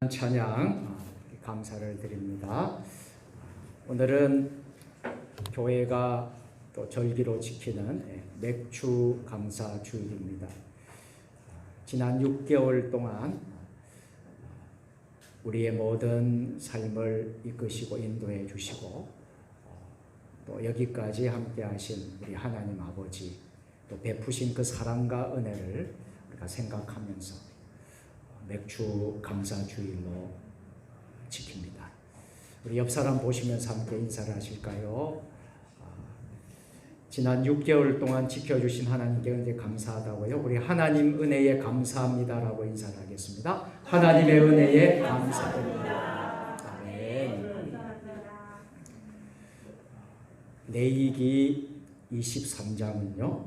찬양 감사를 드립니다. 오늘은 교회가 또 절기로 지키는 맥주 감사 주일입니다. 지난 6개월 동안 우리의 모든 삶을 이끄시고 인도해 주시고 또 여기까지 함께 하신 우리 하나님 아버지 또 베푸신 그 사랑과 은혜를 우리가 생각하면서 맥주 감사 주일로 지킵니다. 우리 옆 사람 보시면서 함께 인사를 하실까요? 지난 6개월 동안 지켜주신 하나님께 은혜 감사하다고요. 우리 하나님 은혜에 감사합니다라고 인사를 하겠습니다. 하나님의 은혜에 감사드립니다. 아멘. 레위기 23장은요,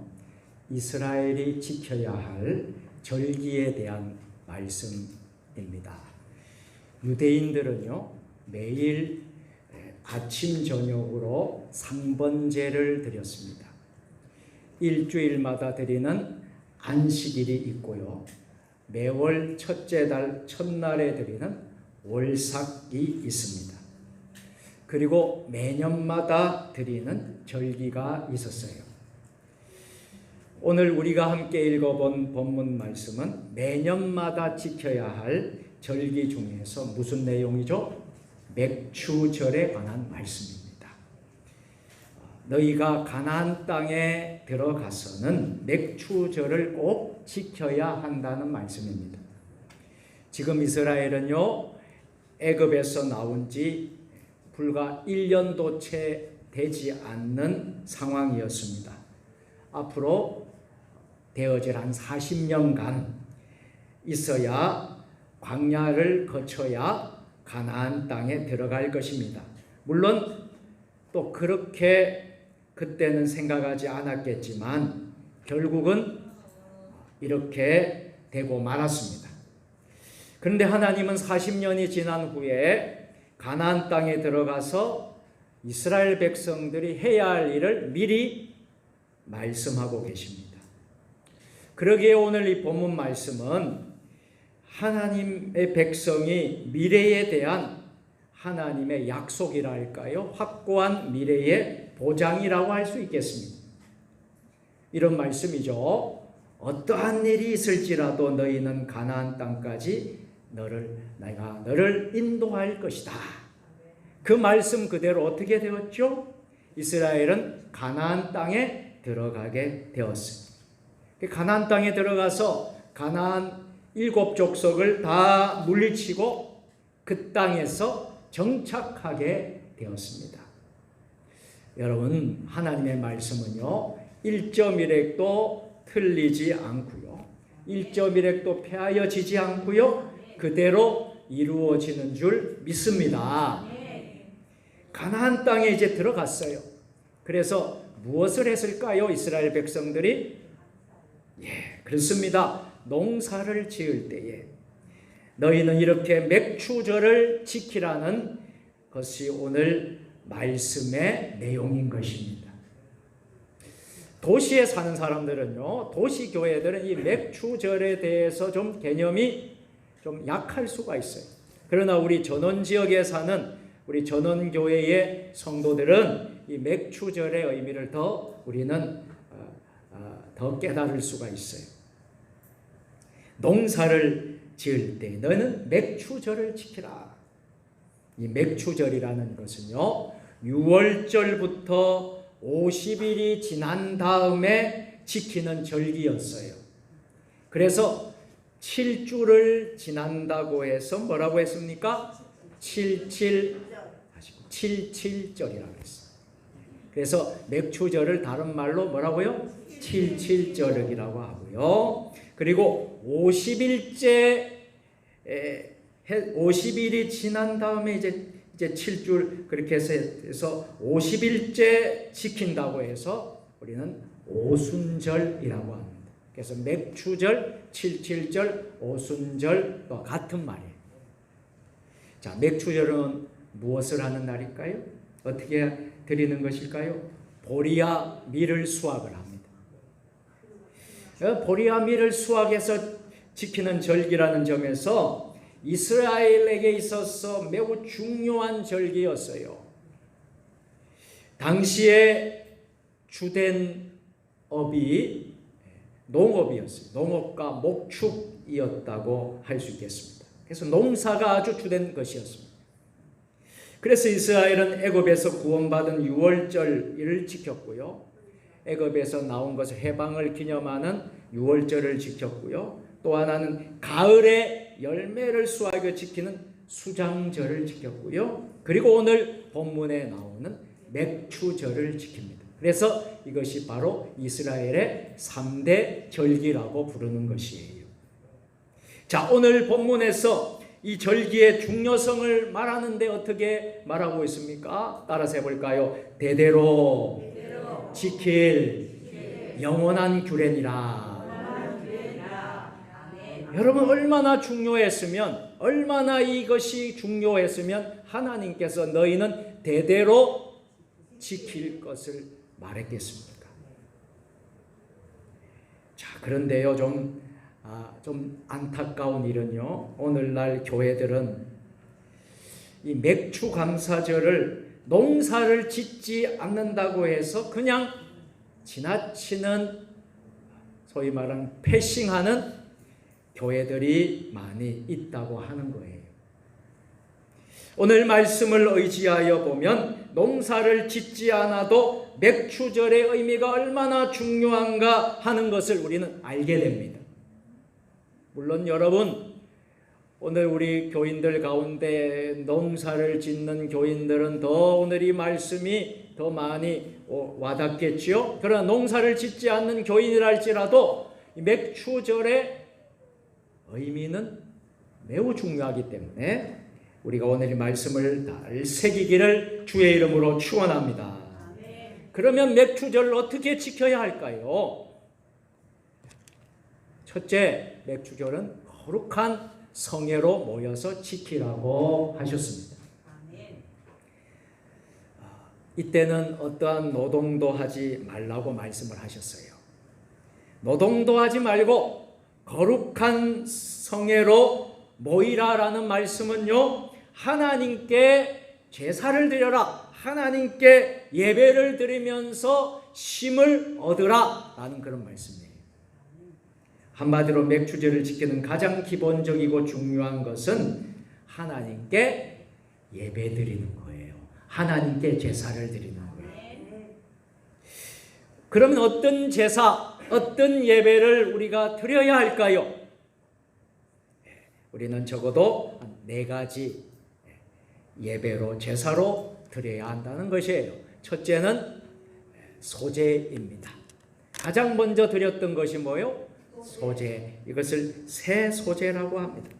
이스라엘이 지켜야 할 절기에 대한 말씀입니다. 유대인들은요, 매일 아침 저녁으로 상번제를 드렸습니다. 일주일마다 드리는 안식일이 있고요, 매월 첫째 달 첫날에 드리는 월삭이 있습니다. 그리고 매년마다 드리는 절기가 있었어요. 오늘 우리가 함께 읽어본 본문 말씀은 매년마다 지켜야 할 절기 중에서 무슨 내용이죠? 맥추절에 관한 말씀입니다. 너희가 가나안 땅에 들어가서는 맥추절을 꼭 지켜야 한다는 말씀입니다. 지금 이스라엘은요, 애굽에서 나온 지 불과 1년도 채 되지 않는 상황이었습니다. 앞으로 되어질 한 40년간 있어야, 광야를 거쳐야 가나안 땅에 들어갈 것입니다. 물론 또 그렇게 그때는 생각하지 않았겠지만 결국은 이렇게 되고 말았습니다. 그런데 하나님은 40년이 지난 후에 가나안 땅에 들어가서 이스라엘 백성들이 해야 할 일을 미리 말씀하고 계십니다. 그러기에 오늘 이 본문 말씀은 하나님의 백성이 미래에 대한 하나님의 약속이라 할까요? 확고한 미래의 보장이라고 할 수 있겠습니다. 이런 말씀이죠. 어떠한 일이 있을지라도 너희는 가나안 땅까지 내가 너를 인도할 것이다. 그 말씀 그대로 어떻게 되었죠? 이스라엘은 가나안 땅에 들어가게 되었습니다. 가나안 땅에 들어가서 가나안 7족속을 다 물리치고 그 땅에서 정착하게 되었습니다. 여러분, 하나님의 말씀은요, 1.1획도 틀리지 않고요, 1.1획도 폐하여지지 않고요, 그대로 이루어지는 줄 믿습니다. 가나안 땅에 이제 들어갔어요. 그래서 무엇을 했을까요? 이스라엘 백성들이? 그렇습니다. 농사를 지을 때에 너희는 이렇게 맥추절을 지키라는 것이 오늘 말씀의 내용인 것입니다. 도시에 사는 사람들은요, 도시 교회들은 이 맥추절에 대해서 좀 개념이 좀 약할 수가 있어요. 그러나 우리 전원 지역에 사는 우리 전원교회의 성도들은 이 맥추절의 의미를 우리는 더 깨달을 수가 있어요. 농사를 지을 때 너는 맥추절을 지키라. 이 맥추절이라는 것은요, 6월절부터 50일이 지난 다음에 지키는 절기였어요. 그래서 7주를 지난다고 해서 뭐라고 했습니까? 77절이라고 했어요. 그래서 맥추절을 다른 말로 뭐라고요? 77절이라고 하고요. 그리고 50일이 지난 다음에 이제 7줄 그렇게 해서 50일째 지킨다고 해서 우리는 오순절이라고 합니다. 그래서 맥추절, 77절, 오순절과 같은 말이에요. 자, 맥추절은 무엇을 하는 날일까요? 어떻게 드리는 것일까요? 보리와 밀을 수확을 합니다. 보리와 밀을 수확해서 지키는 절기라는 점에서 이스라엘에게 있어서 매우 중요한 절기였어요. 당시에 주된 업이 농업이었어요. 농업과 목축이었다고 할 수 있겠습니다. 그래서 농사가 아주 주된 것이었습니다. 그래서 이스라엘은 애굽에서 구원받은 유월절을 지켰고요. 애굽에서 나온 것을 해방을 기념하는 유월절을 지켰고요. 또 하나는 가을에 열매를 수확해 지키는 수장절을 지켰고요. 그리고 오늘 본문에 나오는 맥추절을 지킵니다. 그래서 이것이 바로 이스라엘의 3대 절기라고 부르는 것이에요. 자, 오늘 본문에서 이 절기의 중요성을 말하는데 어떻게 말하고 있습니까? 따라서 해볼까요? 대대로 지킬 영원한 규례니라. 여러분, 얼마나 중요했으면, 얼마나 이것이 중요했으면 하나님께서 너희는 대대로 지킬 것을 말했겠습니까? 자, 그런데요, 좀 안타까운 일은요, 오늘날 교회들은 이 맥추 감사절을 농사를 짓지 않는다고 해서 그냥 지나치는, 소위 말하는 패싱하는 교회들이 많이 있다고 하는 거예요. 오늘 말씀을 의지하여 보면 농사를 짓지 않아도 맥추절의 의미가 얼마나 중요한가 하는 것을 우리는 알게 됩니다. 물론 여러분, 오늘 우리 교인들 가운데 농사를 짓는 교인들은 더 오늘 이 말씀이 더 많이 와닿겠지요. 그러나 농사를 짓지 않는 교인이랄지라도 맥추절의 의미는 매우 중요하기 때문에 우리가 오늘 이 말씀을 잘 새기기를 주의 이름으로 축원합니다. 그러면 맥추절을 어떻게 지켜야 할까요? 첫째, 맥추절은 거룩한 성회로 모여서 지키라고 하셨습니다. 이때는 어떠한 노동도 하지 말라고 말씀을 하셨어요. 노동도 하지 말고 거룩한 성회로 모이라라는 말씀은요, 하나님께 제사를 드려라, 하나님께 예배를 드리면서 쉼을 얻으라 라는 그런 말씀이에요. 한마디로 맥추절을 지키는 가장 기본적이고 중요한 것은 하나님께 예배 드리는 거예요. 하나님께 제사를 드리는 거예요. 그러면 어떤 제사, 어떤 예배를 우리가 드려야 할까요? 우리는 적어도 4가지 예배로, 제사로 드려야 한다는 것이에요. 첫째는 소제입니다. 가장 먼저 드렸던 것이 뭐예요? 소제. 이것을 새 소제라고 합니다.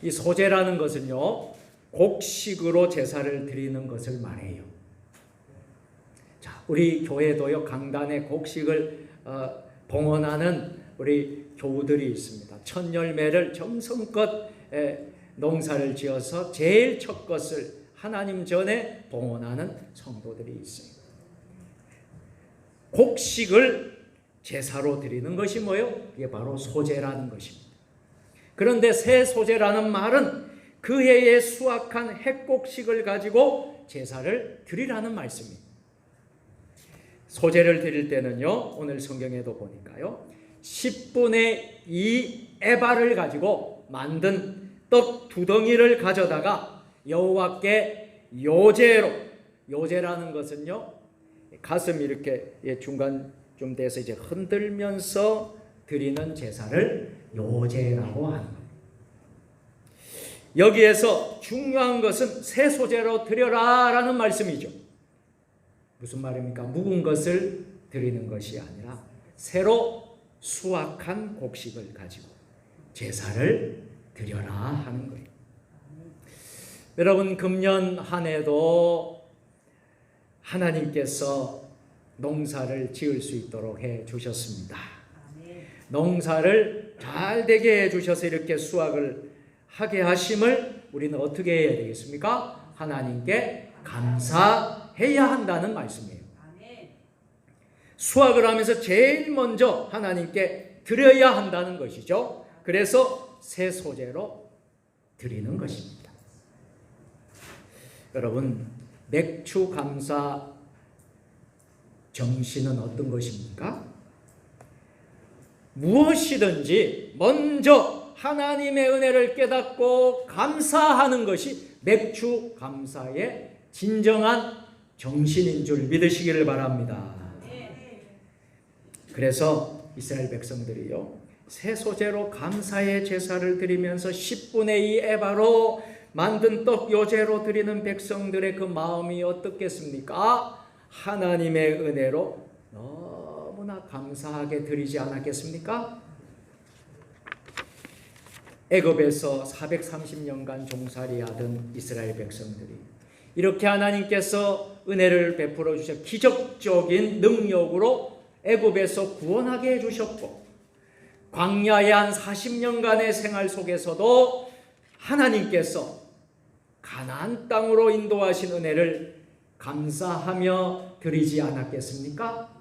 이 소제라는 것은요, 곡식으로 제사를 드리는 것을 말해요. 자, 우리 교회도요, 강단에 곡식을 봉헌하는 우리 교우들이 있습니다. 첫 열매를 정성껏 농사를 지어서 제일 첫 것을 하나님 전에 봉헌하는 성도들이 있어요. 곡식을 제사로 드리는 것이 뭐예요? 이게 바로 소제라는 것입니다. 그런데 새 소제라는 말은 그 해에 수확한 핵곡식을 가지고 제사를 드리라는 말씀입니다. 소제를 드릴 때는요, 오늘 성경에도 보니까요, 10분의 2 에바를 가지고 만든 떡 2덩이를 가져다가 여호와께 요제로, 요제라는 것은요, 가슴이 이렇게 중간쯤 돼서 이제 흔들면서 드리는 제사를 요제라고 하는 겁니다. 여기에서 중요한 것은 새 소제로 드려라 라는 말씀이죠. 무슨 말입니까? 묵은 것을 드리는 것이 아니라 새로 수확한 곡식을 가지고 제사를 드려라 하는 거예요. 여러분, 금년 한 해도 하나님께서 농사를 지을 수 있도록 해 주셨습니다. 농사를 잘 되게 해 주셔서 이렇게 수확을 하게 하심을 우리는 어떻게 해야 되겠습니까? 하나님께 감사해야 한다는 말씀이에요. 수확을 하면서 제일 먼저 하나님께 드려야 한다는 것이죠. 그래서 새 소제로 드리는 것입니다. 여러분, 맥주 감사 정신은 어떤 것입니까? 무엇이든지 먼저 하나님의 은혜를 깨닫고 감사하는 것이 맥주 감사의 진정한 정신인 줄 믿으시기를 바랍니다. 그래서 이스라엘 백성들이요, 새 소재로 감사의 제사를 드리면서 10분의 2 에바로 만든 떡 요제로 드리는 백성들의 그 마음이 어떻겠습니까? 하나님의 은혜로 너무나 감사하게 드리지 않았겠습니까? 애굽에서 430년간 종살이하던 이스라엘 백성들이 이렇게 하나님께서 은혜를 베풀어 주셔 기적적인 능력으로 애굽에서 구원하게 해주셨고, 광야의 한 40년간의 생활 속에서도 하나님께서 가나안 땅으로 인도하신 은혜를 감사하며 드리지 않았겠습니까?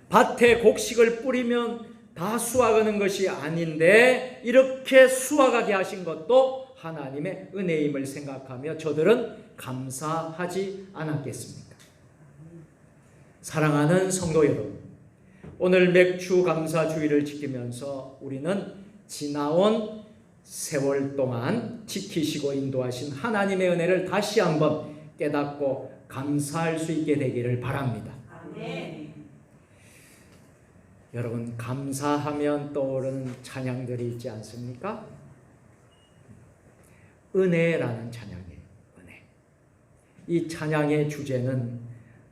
밭에 곡식을 뿌리면 다 수확하는 것이 아닌데 이렇게 수확하게 하신 것도 하나님의 은혜임을 생각하며 저들은 감사하지 않았겠습니까? 사랑하는 성도 여러분, 오늘 맥주 감사 주일을 지키면서 우리는 지나온 세월 동안 지키시고 인도하신 하나님의 은혜를 다시 한번 깨닫고 감사할 수 있게 되기를 바랍니다. 아멘. 여러분, 감사하면 떠오르는 찬양들이 있지 않습니까? 은혜라는 찬양이에요. 은혜. 이 찬양의 주제는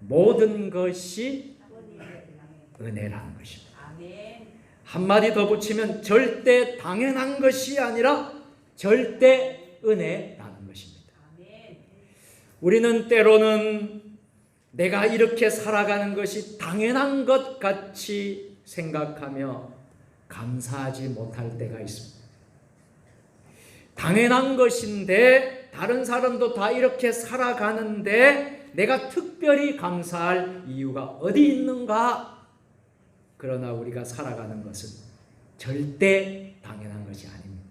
모든 것이 은혜라는 것입니다. 한마디 더 붙이면 절대 당연한 것이 아니라 절대 은혜라는 것입니다. 우리는 때로는 내가 이렇게 살아가는 것이 당연한 것 같이 생각하며 감사하지 못할 때가 있습니다. 당연한 것인데 다른 사람도 다 이렇게 살아가는데 내가 특별히 감사할 이유가 어디 있는가? 그러나 우리가 살아가는 것은 절대 당연한 것이 아닙니다.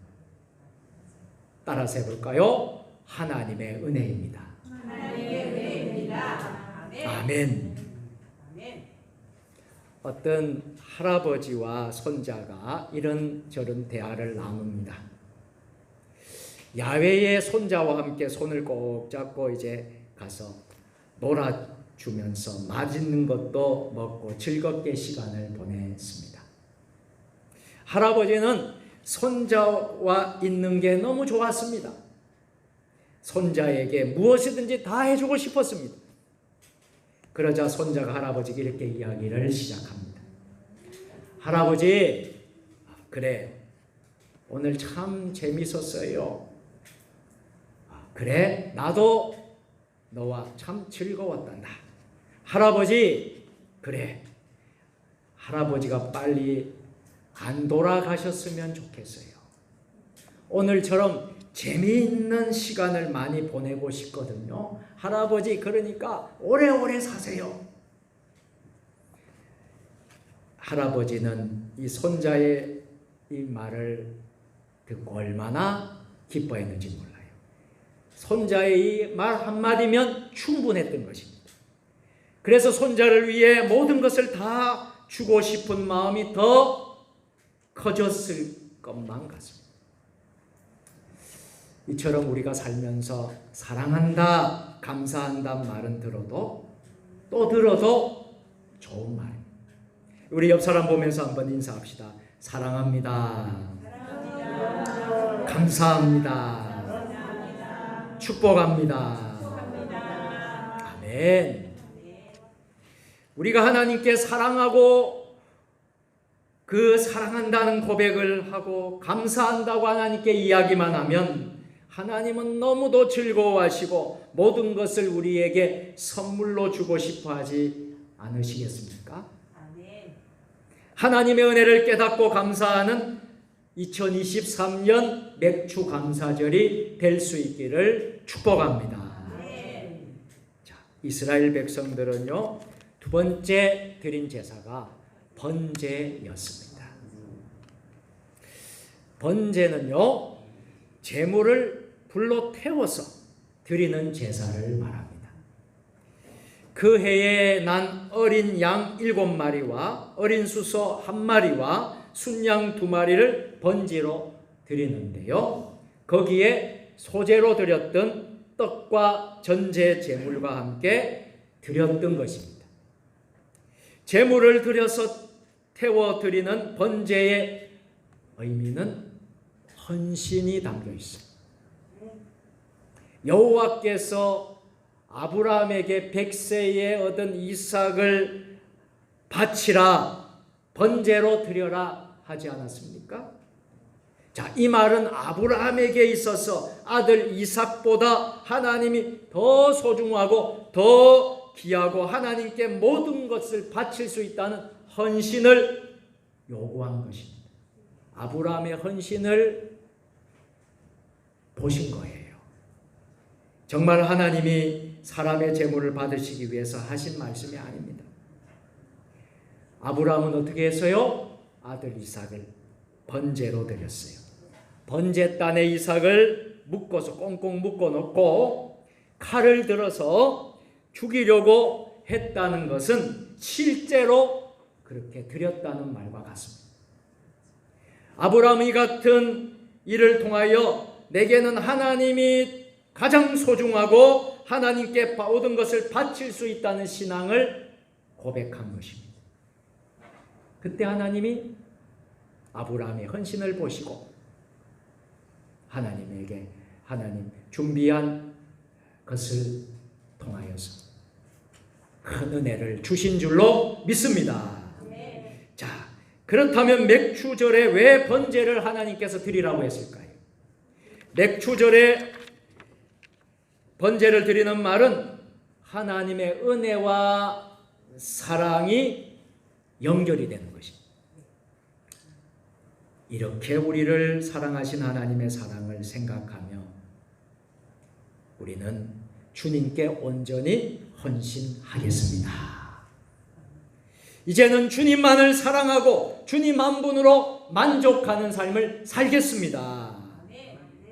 따라서 해볼까요? 하나님의 은혜입니다. 하나님의 은혜입니다. 아멘. 아멘. 어떤 할아버지와 손자가 이런저런 대화를 나눕니다. 야외에 손자와 함께 손을 꼭 잡고 이제 가서 놀아주면서 맛있는 것도 먹고 즐겁게 시간을 보냈습니다. 할아버지는 손자와 있는 게 너무 좋았습니다. 손자에게 무엇이든지 다 해주고 싶었습니다. 그러자 손자가 할아버지에게 이렇게 이야기를 시작합니다. 할아버지, 그래, 오늘 참 재밌었어요. 그래, 나도 너와 참 즐거웠단다. 할아버지, 그래, 할아버지가 빨리 안 돌아가셨으면 좋겠어요. 오늘처럼 재미있는 시간을 많이 보내고 싶거든요. 할아버지, 그러니까 오래오래 사세요. 할아버지는 이 손자의 이 말을 듣고 얼마나 기뻐했는지 몰라요. 손자의 이 말 한마디면 충분했던 것입니다. 그래서 손자를 위해 모든 것을 다 주고 싶은 마음이 더 커졌을 것만 같습니다. 이처럼 우리가 살면서 사랑한다, 감사한다 말은 들어도 또 들어도 좋은 말입니다. 우리 옆 사람 보면서 한번 인사합시다. 사랑합니다. 사랑합니다. 감사합니다. 축복합니다. 아멘. 우리가 하나님께 사랑하고 그 사랑한다는 고백을 하고 감사한다고 하나님께 이야기만 하면 하나님은 너무도 즐거워하시고 모든 것을 우리에게 선물로 주고 싶어 하지 않으시겠습니까? 하나님의 은혜를 깨닫고 감사하는 2023년 맥주 감사절이 될 수 있기를 축복합니다. 자, 이스라엘 백성들은요, 두 번째 드린 제사가 번제였습니다. 번제는요, 제물을 불로 태워서 드리는 제사를 말합니다. 그 해에 난 어린 양 7마리와 어린 수소 1마리와 순양 2마리를 번제로 드리는데요. 거기에 소제로 드렸던 떡과 전제 제물과 함께 드렸던 것입니다. 제물을 드려서 태워 드리는 번제의 의미는 헌신이 담겨 있습니다. 여호와께서 아브라함에게 100세에 얻은 이삭을 바치라, 번제로 드려라 하지 않았습니까? 자, 이 말은 아브라함에게 있어서 아들 이삭보다 하나님이 더 소중하고 더 귀하고 하나님께 모든 것을 바칠 수 있다는 헌신을 요구한 것입니다. 아브라함의 헌신을 보신 거예요. 정말 하나님이 사람의 제물을 받으시기 위해서 하신 말씀이 아닙니다. 아브라함은 어떻게 했어요? 아들 이삭을 번제로 드렸어요. 번제단에 이삭을 묶어서 꽁꽁 묶어 놓고 칼을 들어서 죽이려고 했다는 것은 실제로 그렇게 드렸다는 말과 같습니다. 아브라함이 같은 일을 통하여 내게는 하나님이 가장 소중하고 하나님께 모든 것을 바칠 수 있다는 신앙을 고백한 것입니다. 그때 하나님이 아브라함의 헌신을 보시고 하나님에게 하나님 준비한 것을 통하여서 큰 은혜를 주신 줄로 믿습니다. 자, 그렇다면 맥추절에 왜 번제를 하나님께서 드리라고 했을까요? 맥추절에 번제를 드리는 말은 하나님의 은혜와 사랑이 연결이 되는 것입니다. 이렇게 우리를 사랑하신 하나님의 사랑을 생각하며 우리는 주님께 온전히 헌신하겠습니다. 이제는 주님만을 사랑하고 주님 한 분으로 만족하는 삶을 살겠습니다.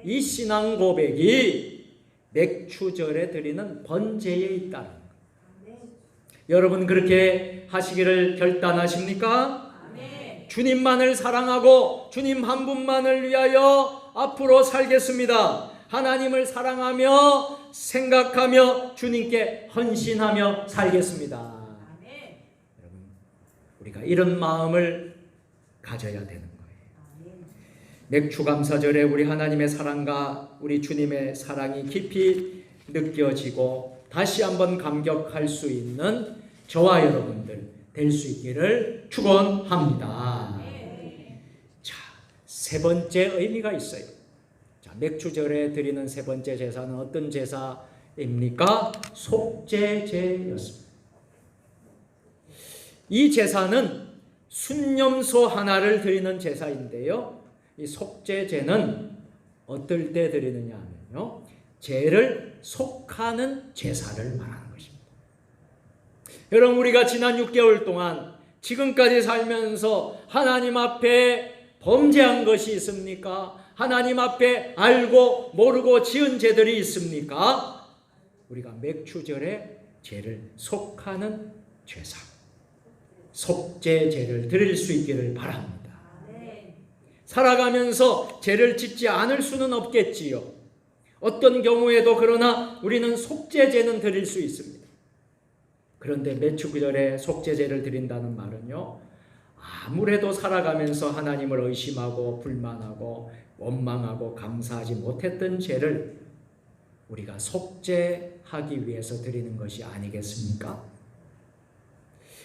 이 신앙 고백이 맥추절에 드리는 번제에 있다는 것. 여러분 그렇게 하시기를 결단하십니까? 주님만을 사랑하고 주님 한 분만을 위하여 앞으로 살겠습니다. 하나님을 사랑하며 생각하며 주님께 헌신하며 살겠습니다. 여러분 우리가 이런 마음을 가져야 되는 거예요. 맥추감사절에 우리 하나님의 사랑과 우리 주님의 사랑이 깊이 느껴지고 다시 한번 감격할 수 있는 저와 여러분들 될 수 있기를 축원합니다. 자, 세 번째 의미가 있어요. 자, 맥추절에 드리는 세 번째 제사는 어떤 제사입니까? 속죄제였습니다. 이 제사는 순념소 하나를 드리는 제사인데요. 이 속죄제는 어떨 때 드리느냐 하면요, 죄를 속하는 제사를 말하는 것입니다. 여러분 우리가 지난 6개월 동안 지금까지 살면서 하나님 앞에 범죄한 것이 있습니까? 하나님 앞에 알고 모르고 지은 죄들이 있습니까? 우리가 맥추절에 죄를 속하는 제사, 속죄제를 드릴 수 있기를 바랍니다. 살아가면서 죄를 짓지 않을 수는 없겠지요. 어떤 경우에도 그러나 우리는 속죄제는 드릴 수 있습니다. 그런데 맥추절에 속죄제를 드린다는 말은요, 아무래도 살아가면서 하나님을 의심하고 불만하고 원망하고 감사하지 못했던 죄를 우리가 속죄하기 위해서 드리는 것이 아니겠습니까?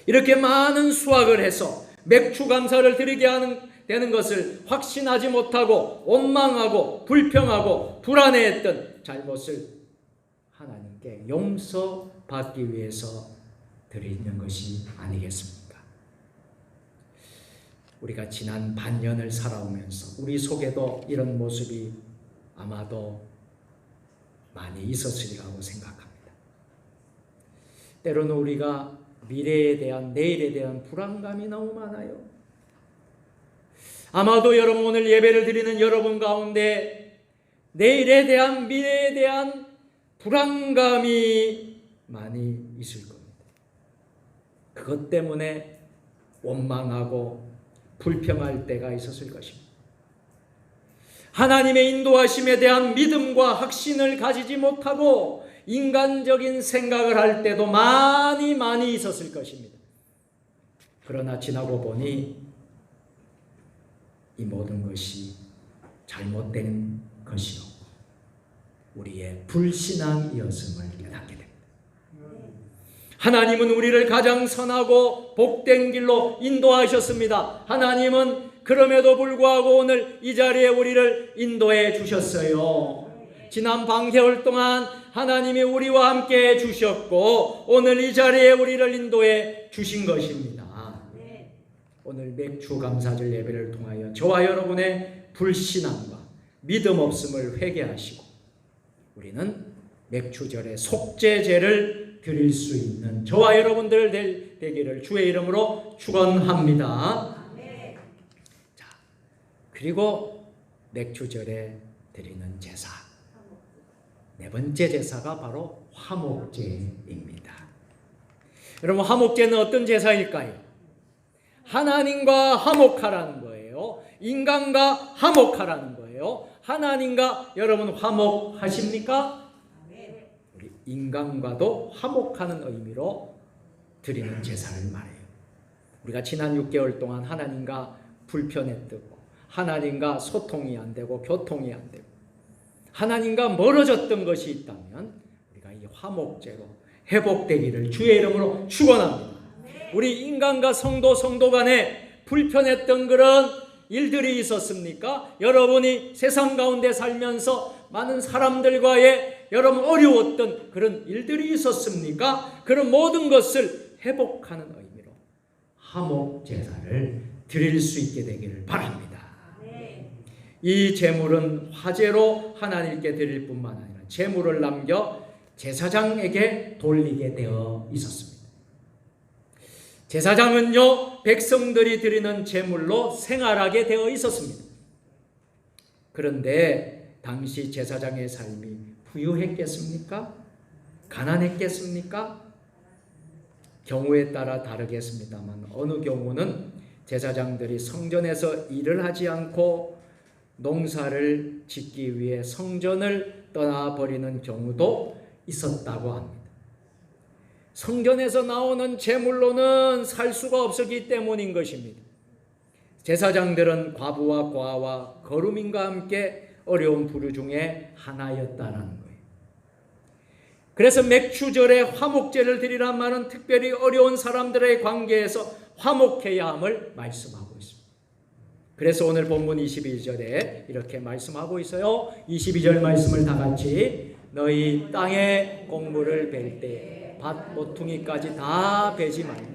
이렇게 많은 수확을 해서 맥추감사를 드리게 되는 것을 확신하지 못하고 원망하고 불평하고 불안해했던 잘못을 하나님께 용서받기 위해서 드리는 것이 아니겠습니까? 우리가 지난 반년을 살아오면서 우리 속에도 이런 모습이 아마도 많이 있었으리라고 생각합니다. 때로는 우리가 미래에 대한, 내일에 대한 불안감이 너무 많아요. 아마도 여러분 오늘 예배를 드리는 여러분 가운데 내일에 대한, 미래에 대한 불안감이 많이 있을 겁니다. 그것 때문에 원망하고 불평할 때가 있었을 것입니다. 하나님의 인도하심에 대한 믿음과 확신을 가지지 못하고 인간적인 생각을 할 때도 많이 있었을 것입니다. 그러나 지나고 보니 이 모든 것이 잘못된 것이었고 우리의 불신앙이었음을 깨닫게 됩니다. 하나님은 우리를 가장 선하고 복된 길로 인도하셨습니다. 하나님은 그럼에도 불구하고 오늘 이 자리에 우리를 인도해 주셨어요. 지난 반개월 동안 하나님이 우리와 함께 해 주셨고 오늘 이 자리에 우리를 인도해 주신 것입니다. 오늘 맥주 감사절 예배를 통하여 저와 여러분의 불신앙과 믿음 없음을 회개하시고 우리는 맥주절의 속죄제를 드릴 수 있는 저와 여러분들 되기를 주의 이름으로 축원합니다. 자, 그리고 맥주절에 드리는 제사, 네 번째 제사가 바로 화목제입니다. 여러분, 화목제는 어떤 제사일까요? 하나님과 화목하라는 거예요. 인간과 화목하라는 거예요. 하나님과 여러분 화목하십니까? 우리 인간과도 화목하는 의미로 드리는 제사를 말해요. 우리가 지난 6개월 동안 하나님과 불편했고 하나님과 소통이 안 되고 교통이 안 되고 하나님과 멀어졌던 것이 있다면 우리가 이 화목제로 회복되기를 주의 이름으로 축원합니다. 우리 인간과 성도 간에 불편했던 그런 일들이 있었습니까? 여러분이 세상 가운데 살면서 많은 사람들과의 여러분 어려웠던 그런 일들이 있었습니까? 그런 모든 것을 회복하는 의미로 화목 제사를 드릴 수 있게 되기를 바랍니다. 이 제물은 화제로 하나님께 드릴 뿐만 아니라 제물을 남겨 제사장에게 돌리게 되어 있었습니다. 제사장은요, 백성들이 드리는 제물로 생활하게 되어 있었습니다. 그런데 당시 제사장의 삶이 부유했겠습니까? 가난했겠습니까? 경우에 따라 다르겠습니다만 어느 경우는 제사장들이 성전에서 일을 하지 않고 농사를 짓기 위해 성전을 떠나버리는 경우도 있었다고 합니다. 성전에서 나오는 제물로는 살 수가 없었기 때문인 것입니다. 제사장들은 과부와 고아와 거루민과 함께 어려운 부류 중에 하나였다는 거예요. 그래서 맥주절에 화목제를 드리란 말은 특별히 어려운 사람들의 관계에서 화목해야 함을 말씀하고 있습니다. 그래서 오늘 본문 22절에 이렇게 말씀하고 있어요. 22절 말씀을 다 같이 너희 땅에 곡물을 벨 때 밭 모퉁이까지 다 베지 말고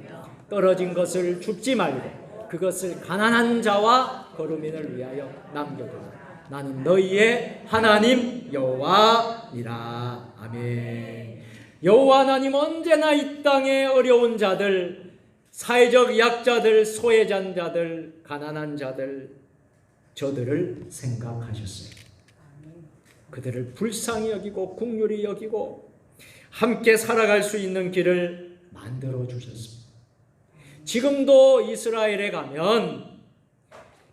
떨어진 것을 줍지 말고 그것을 가난한 자와 거루민을 위하여 남겨두라. 나는 너희의 하나님 여호와니라. 아멘. 여호와 하나님 언제나 이 땅의 어려운 자들, 사회적 약자들, 소외된 자들, 가난한 자들, 저들을 생각하셨어요. 그들을 불쌍히 여기고 긍휼히 여기고 함께 살아갈 수 있는 길을 만들어 주셨습니다. 지금도 이스라엘에 가면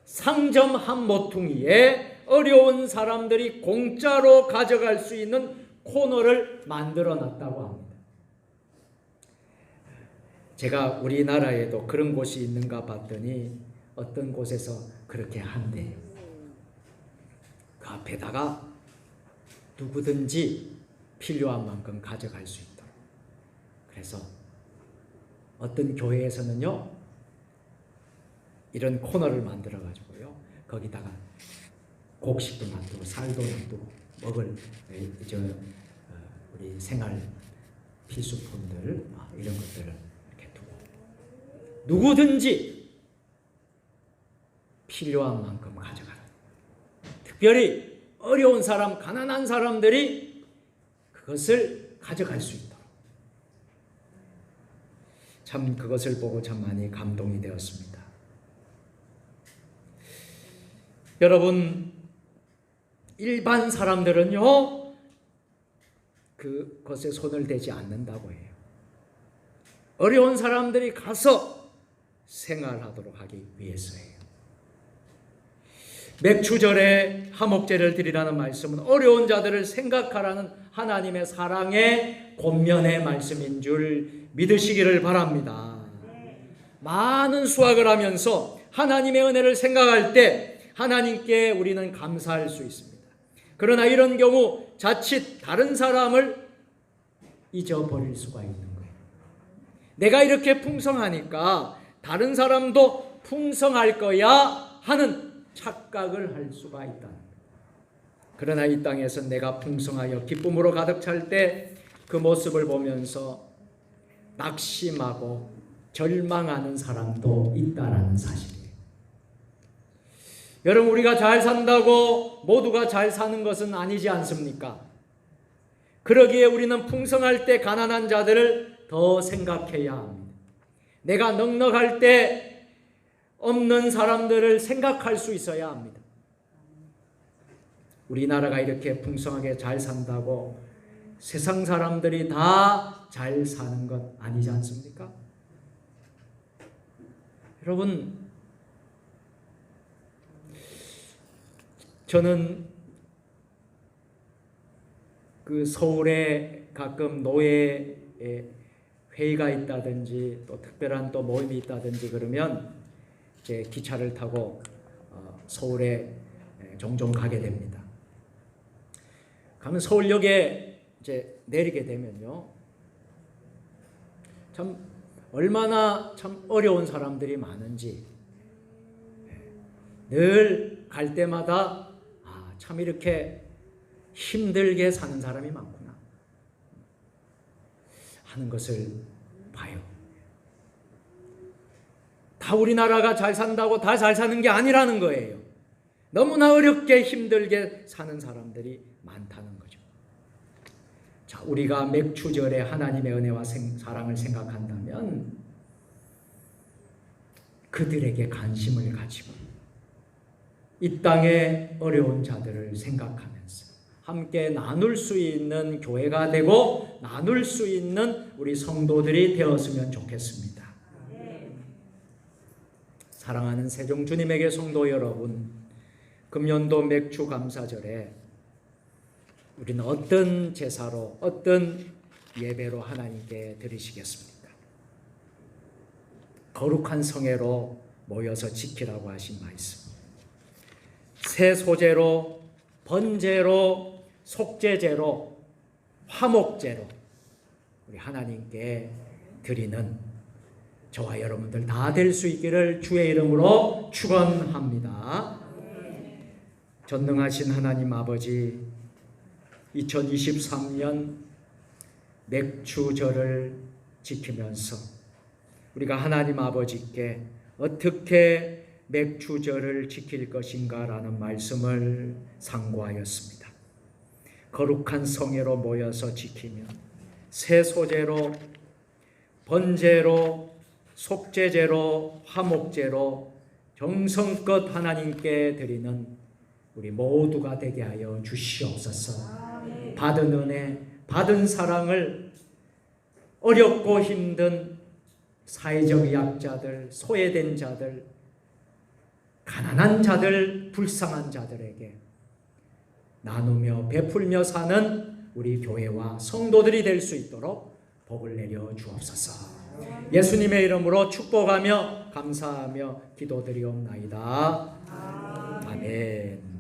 상점 한 모퉁이에 어려운 사람들이 공짜로 가져갈 수 있는 코너를 만들어 놨다고 합니다. 제가 우리나라에도 그런 곳이 있는가 봤더니 어떤 곳에서 그렇게 한대요. 그 앞에다가 누구든지 필요한 만큼 가져갈 수 있도록. 그래서 어떤 교회에서는요, 이런 코너를 만들어 가지고요, 거기다가 곡식도 놔두고 살도 놔두고 먹을 우리 생활 필수품들 이런 것들을 이렇게 두고 누구든지 필요한 만큼 가져가라. 특별히 어려운 사람, 가난한 사람들이 그것을 가져갈 수 있도록. 참 그것을 보고 참 많이 감동이 되었습니다. 여러분, 일반 사람들은요, 그것에 손을 대지 않는다고 해요. 어려운 사람들이 가서 생활하도록 하기 위해서예요. 맥추절에 화목제를 드리라는 말씀은 어려운 자들을 생각하라는 하나님의 사랑의 권면의 말씀인 줄 믿으시기를 바랍니다. 많은 수확을 하면서 하나님의 은혜를 생각할 때 하나님께 우리는 감사할 수 있습니다. 그러나 이런 경우 자칫 다른 사람을 잊어버릴 수가 있는 거예요. 내가 이렇게 풍성하니까 다른 사람도 풍성할 거야 하는 착각을 할 수가 있다. 그러나 이 땅에서 내가 풍성하여 기쁨으로 가득 찰 때 그 모습을 보면서 낙심하고 절망하는 사람도 있다라는 사실이에요. 여러분, 우리가 잘 산다고 모두가 잘 사는 것은 아니지 않습니까? 그러기에 우리는 풍성할 때 가난한 자들을 더 생각해야 합니다. 내가 넉넉할 때 없는 사람들을 생각할 수 있어야 합니다. 우리나라가 이렇게 풍성하게 잘 산다고 세상 사람들이 다 잘 사는 것 아니지 않습니까? 여러분, 저는 그 서울에 가끔 노예 회의가 있다든지 또 특별한 또 모임이 있다든지 그러면 제 기차를 타고 서울에 종종 가게 됩니다. 가면 서울역에 이제 내리게 되면요, 참 얼마나 참 어려운 사람들이 많은지 늘 갈 때마다 참 이렇게 힘들게 사는 사람이 많구나 하는 것을 봐요. 다 우리나라가 잘 산다고 다 잘 사는 게 아니라는 거예요. 너무나 어렵게 힘들게 사는 사람들이 많다는 거죠. 자, 우리가 맥추절에 하나님의 은혜와 사랑을 생각한다면 그들에게 관심을 가지고 이 땅의 어려운 자들을 생각하면서 함께 나눌 수 있는 교회가 되고 나눌 수 있는 우리 성도들이 되었으면 좋겠습니다. 사랑하는 세종주님에게 성도 여러분, 금년도 맥추 감사절에 우리는 어떤 제사로, 어떤 예배로 하나님께 드리시겠습니까? 거룩한 성회로 모여서 지키라고 하신 말씀. 새 소제로, 번제로, 속죄제로, 화목제로 우리 하나님께 드리는 저와 여러분들 다 될 수 있기를 주의 이름으로 축원합니다. 전능하신 하나님 아버지, 2023년 맥추절을 지키면서 우리가 하나님 아버지께 어떻게 맥추절을 지킬 것인가라는 말씀을 상고하였습니다. 거룩한 성회로 모여서 지키며 새 소제로, 번제로, 속죄제로, 화목제로 정성껏 하나님께 드리는 우리 모두가 되게 하여 주시옵소서. 받은 은혜, 받은 사랑을 어렵고 힘든 사회적 약자들, 소외된 자들, 가난한 자들, 불쌍한 자들에게 나누며 베풀며 사는 우리 교회와 성도들이 될 수 있도록 복을 내려 주옵소서. 예수님의 이름으로 축복하며 감사하며 기도드리옵나이다. 아멘.